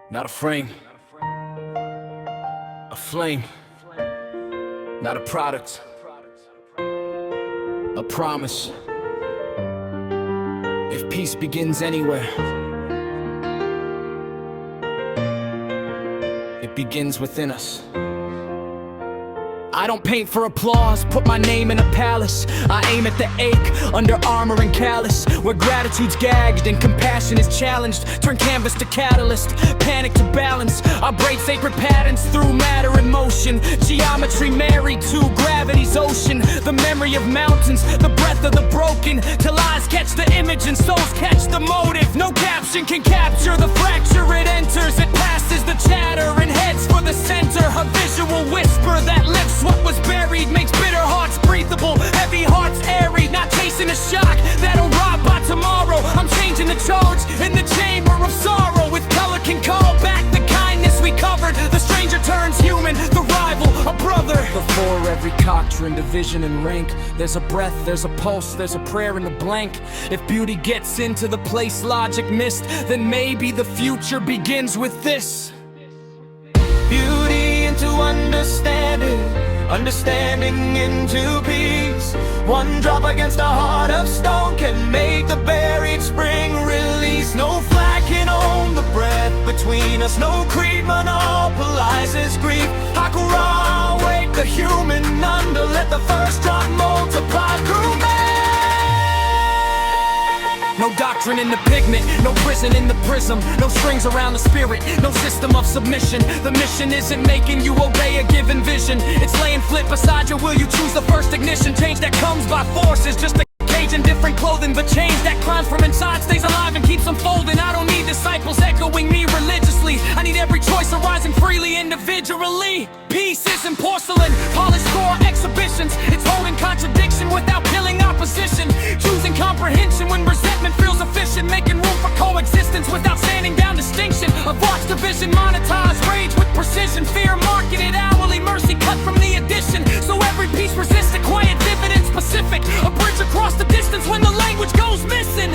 Not a frame, a flame. Not a product, a promise. If peace begins anywhere, it begins within us. I don't paint for applause, put my name in a palace. I aim at the ache, under armor and callous, where gratitude's gagged and compassion is challenged. Turn canvas to catalyst, panic to balance. I braid sacred patterns through matter and motion. Geometry married to gravity's ocean. The memory of mountains, the breath of the broken, till eyes catch the image and souls catch the motive. No caption can capture the fracture it enters. It passes the chatter and heads for the center. A visual whisper that lifts what was buried, makes bitter hearts breathable, heavy hearts airy. Not chasing a shock that'll rob by tomorrow. I'm changing the charge in the chamber of sorrow. With color can call back the kindness we covered. The stranger turns human, the rival a brother. Before every doctrine, division and rank, there's a breath, there's a pulse, there's a prayer in the blank. If beauty gets into the place logic missed, then maybe the future begins with this. Beauty into understanding, understanding into peace. One drop against a heart of stone can make the buried spring release. No flag can own the breath between us. No creed monopolizes grief. HAKURA, wake the human under. Let the first drop multiply through man. No doctrine in the pigment, no prison in the prism. No strings around the spirit, no system of submission. The mission isn't making you obey a given vision. It's laying flit beside you, will you choose the first ignition? Change that comes by force is just a cage in different clothing. But change that climbs from inside stays alive and keeps unfolding. I don't need disciples echoing me religiously. I need every choice arising freely individually. Peace isn't porcelain, polished core exhibitions. It's holding contradiction without killing opposition. Choosing comprehension when resentment feels efficient. Making room for coexistence without standing down distinction. Avoid division, monetize rage with precision. Fear marketed hourly, mercy cut from the addition. So every piece resists a quiet dividend specific. A bridge across the distance when the language goes missing.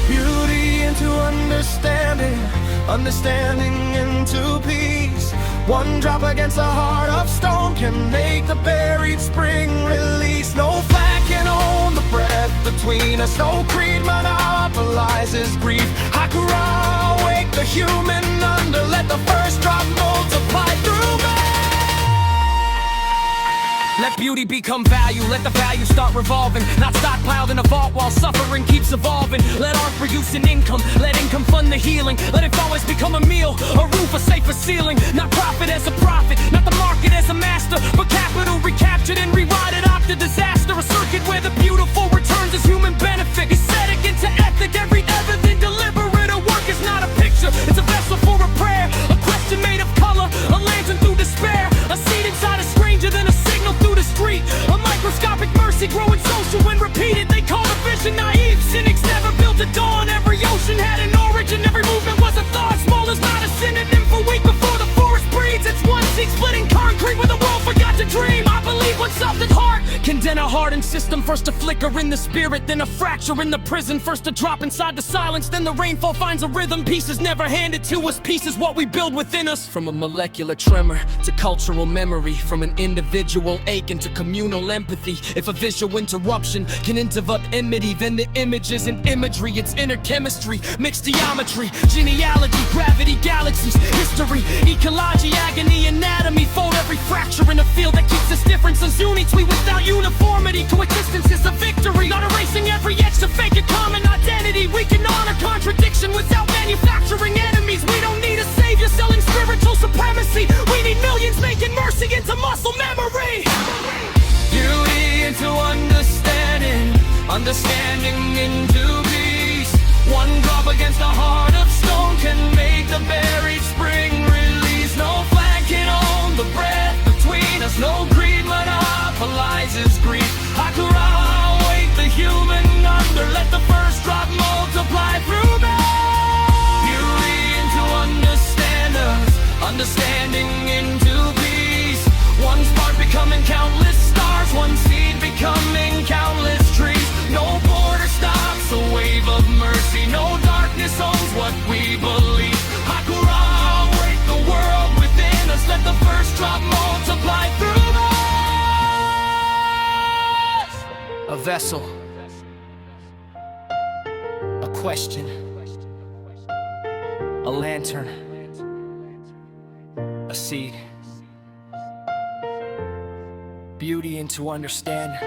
Beauty into understanding, understanding into peace. One drop against a heart of stone can make the buried spring release. No flag can own the breath between us. No creed monopolizes grief. HAKURA, wake the human under. Let the first drop multiply through man. Let beauty become value, let the value start revolving. Not stockpiled in a vault while suffering keeps evolving. Let art produce an income, let income fund the healing. Let it always become a meal, a roof, a safer ceiling. Not profit as a prophet, not the market as a master, but capital recaptured and rewritten after disaster. A circuit where the beautiful returns as human benefit. Aesthetic into ethic, every evident deliberate. A work is not a picture, it's a vessel for a prayer. A question made of color, a lantern through despair. A seed inside a stranger, then a signal through the street. A microscopic mercy growing social when repeated. They call a vision naive. Cynics never built a dawn. Every ocean had an origin. Every movement was a thought. Small is not a synonym for weak before the forest breeds. It's one seed splitting concrete where the world forgot to dream. I believe what's soft at heart can dent a hardened system. First a flicker in the spirit, then a fracture in the prison. First a drop inside the silence, then the rainfall finds a rhythm. Peace is never handed to us. Peace is what we build within us. From a molecular tremor to cultural memory, from an individual ache into communal empathy. If a visual interruption can interrupt enmity, then the image isn't imagery, it's inner chemistry. Mixed geometry, genealogy, gravity, galaxies, history, ecology, agony, anatomy. Fold every fracture in a field that keeps us different as unity without uniformity. Coexistence is a victory, not erasing every edge to fake a common identity. We can honor contradiction without manufacturing enemies. We don't need a savior selling spiritual supremacy. We need millions making mercy into muscle memory. Beauty into understanding, understanding into peace. One drop against a heart of stone can make the buried spring release. No flag can own the breath between us. No creed monopolizes grief. HAKURA, wake the human under. Let the first drop multiply through man. Beauty into understand us, understanding into peace. One spark becoming countless stars. One seed becoming countless trees. No border stops a wave of mercy. No darkness owns what A vessel, a question, a lantern, a seed. Beauty and to understand